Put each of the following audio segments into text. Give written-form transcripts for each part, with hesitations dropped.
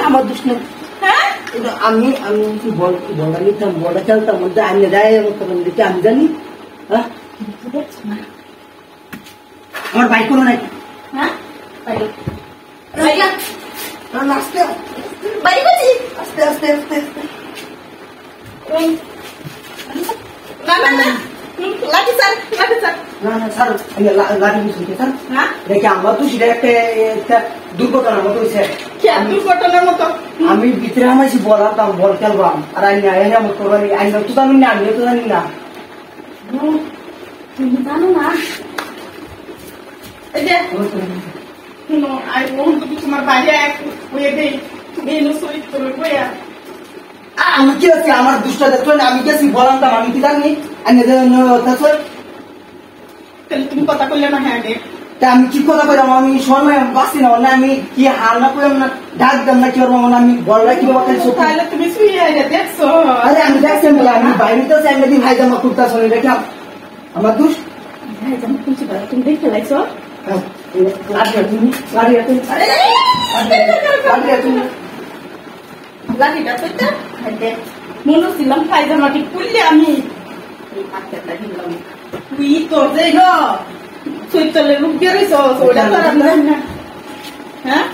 আমার দুষ্ণ হ্যাঁ আমি আমি কি বলটা নিতাম বলটা চালতাম মধ্যে আইনে দেয় তখন দেখে আমি জানি হ্যাঁ আমার বাইক কোনো নাই হ্যাঁ আস্তে আস্তে আস্তে আস্তে না না না লাঠি স্যার না না স্যার লাঠি বুঝলি স্যার হ্যাঁ দেখে আমরা তো সেটা একটা দুর্ঘটনার মতো হয়েছে দুর্ঘটনার মতো আমি ভিতরে আমাছি বলাতাম বল খেলবাম আর আইনি আইনি আমার করবানি আইনি তো জানি না আমিও তো জানি না তুমি জানো না এই যে আই ওন তো তোমার বাইরে হয়ে দেই তুমি এনো সই করে কইয়া আমি কি আছে আমার দুষ্টা দেখছো না আমি কি বলতাম আমি কি জানি আইনি তাছাড়া তুমি কথা কইলে না হ্যাঁ আমি কি কথা কইলাম আমি সময় বাঁচি না আমি কি হাল না কইলাম না ডাক দাম না কি করবো আমি বলরা কি বাবা তাহলে তুমি শুয়ে দেখছো আরে আমি দেখছি বলে আমি বাইরে তো চাই না ভাই জামা কুর্তা শুনে দেখি আমার দুষ ভাই জামা কুর্তা তুমি দেখতে লাইছো লাঠিটা তো মনে ছিলাম পায়জামাটি খুললে আমি তুই তো যে চৈতলের রূপ দিয়ে রয়েছ ওটা তো আর না হ্যাঁ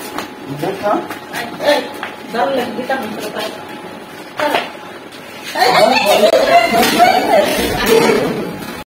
দাও লাগবে